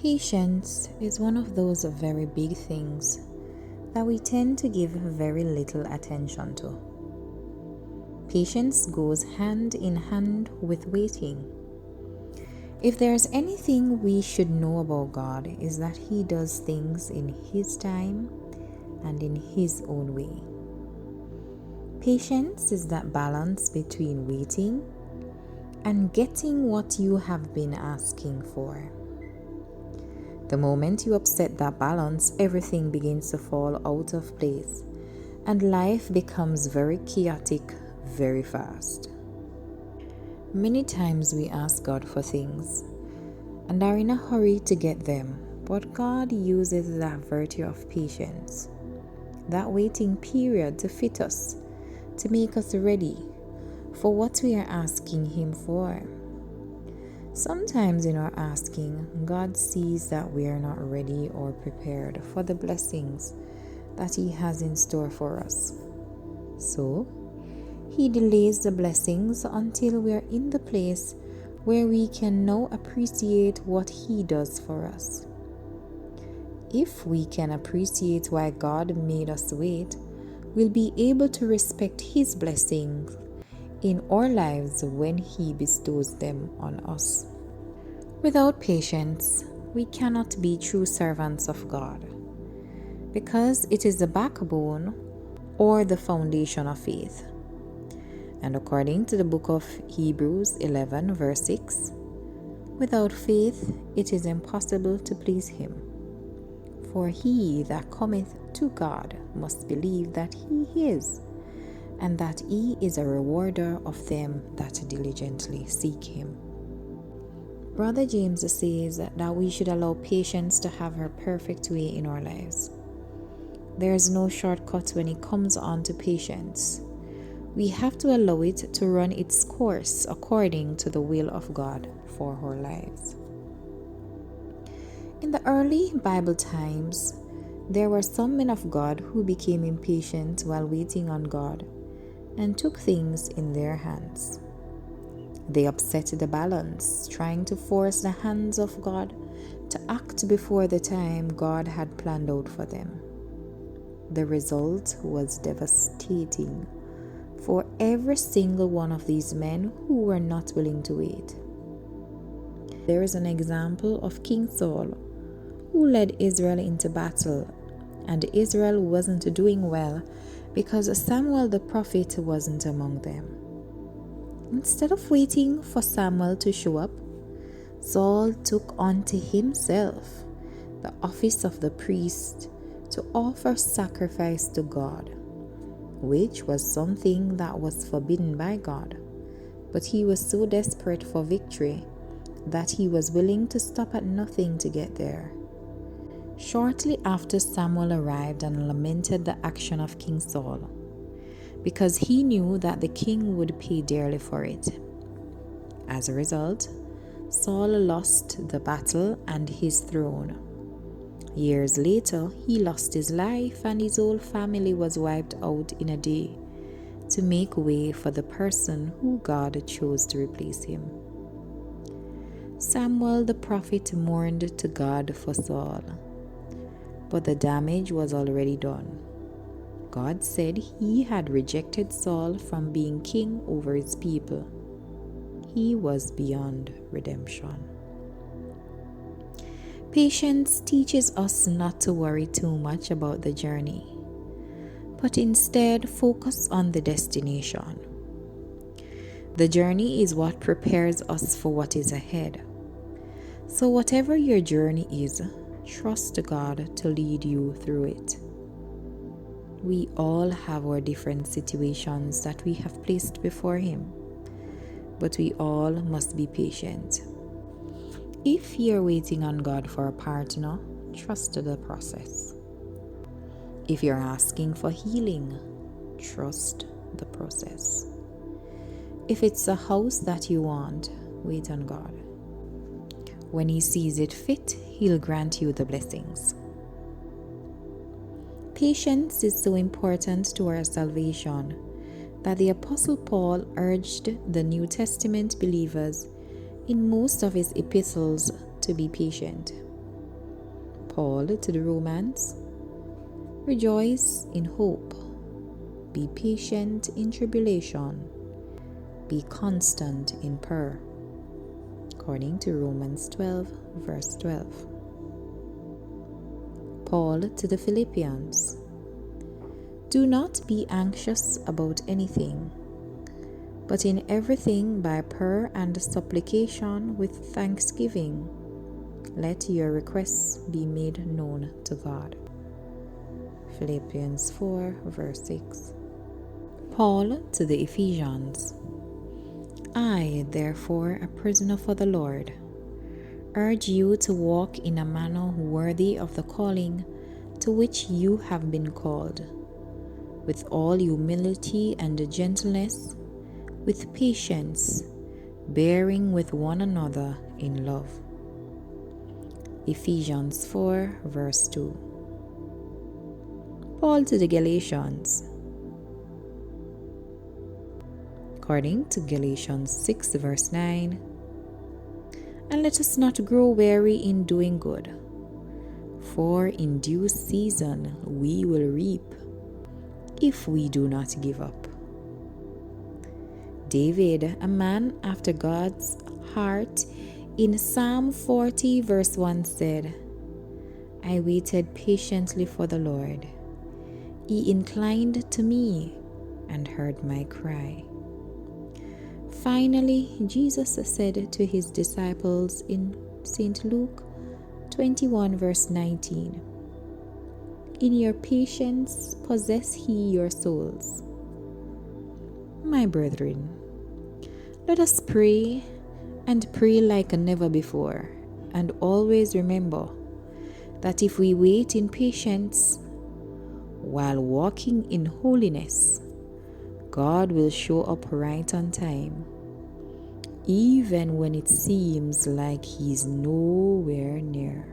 Patience is one of those very big things that we tend to give very little attention to. Patience goes hand in hand with waiting. If there's anything we should know about God, is that He does things in His time and in His own way. Patience is that balance between waiting and getting what you have been asking for. The moment you upset that balance, everything begins to fall out of place, and life becomes very chaotic very fast. Many times we ask God for things and are in a hurry to get them, but God uses that virtue of patience, that waiting period, to fit us, to make us ready for what we are asking Him for. Sometimes in our asking, God sees that we are not ready or prepared for the blessings that He has in store for us. So, He delays the blessings until we are in the place where we can now appreciate what He does for us. If we can appreciate why God made us wait, we'll be able to respect His blessings in our lives when He bestows them on us. Without patience, we cannot be true servants of God, because it is the backbone or the foundation of faith. And according to the book of Hebrews 11 verse 6, without faith it is impossible to please Him. For he that cometh to God must believe that He is, and that He is a rewarder of them that diligently seek Him. Brother James says that we should allow patience to have her perfect way in our lives. There is no shortcut when it comes on to patience. We have to allow it to run its course according to the will of God for our lives. In the early Bible times, there were some men of God who became impatient while waiting on God and took things in their hands. They upset the balance, trying to force the hands of God to act before the time God had planned out for them. The result was devastating for every single one of these men who were not willing to wait. There is an example of King Saul, who led Israel into battle, and Israel wasn't doing well because Samuel the prophet wasn't among them. Instead of waiting for Samuel to show up, Saul took unto himself the office of the priest to offer sacrifice to God, which was something that was forbidden by God. But he was so desperate for victory that he was willing to stop at nothing to get there. Shortly after, Samuel arrived and lamented the action of King Saul, because he knew that the king would pay dearly for it. As a result, Saul lost the battle and his throne. Years later, he lost his life and his whole family was wiped out in a day to make way for the person who God chose to replace him. Samuel the prophet mourned to God for Saul, but the damage was already done. God said He had rejected Saul from being king over His people. He was beyond redemption. Patience teaches us not to worry too much about the journey, but instead focus on the destination. The journey is what prepares us for what is ahead. So whatever your journey is, trust God to lead you through it. We all have our different situations that we have placed before Him, but we all must be patient. If you're waiting on God for a partner, trust the process. If you're asking for healing, trust the process. If it's a house that you want, wait on God. When He sees it fit, He'll grant you the blessings. Patience is so important to our salvation that the Apostle Paul urged the New Testament believers in most of his epistles to be patient. Paul to the Romans, rejoice in hope, be patient in tribulation, be constant in prayer. According to Romans 12, verse 12. Paul to the Philippians, do not be anxious about anything, but in everything by prayer and supplication with thanksgiving, let your requests be made known to God. Philippians 4, verse 6. Paul to the Ephesians, I, therefore, a prisoner for the Lord, urge you to walk in a manner worthy of the calling to which you have been called, with all humility and gentleness, with patience, bearing with one another in love. Ephesians 4, verse 2. Paul to the Galatians, according to Galatians 6, verse 9, and let us not grow weary in doing good, for in due season we will reap, if we do not give up. David, a man after God's heart, in Psalm 40, verse 1 said, I waited patiently for the Lord. He inclined to me and heard my cry. Finally, Jesus said to his disciples in St. Luke 21, verse 19, in your patience possess ye your souls. My brethren, let us pray, and pray like never before, and always remember that if we wait in patience while walking in holiness, God will show up right on time, even when it seems like He's nowhere near.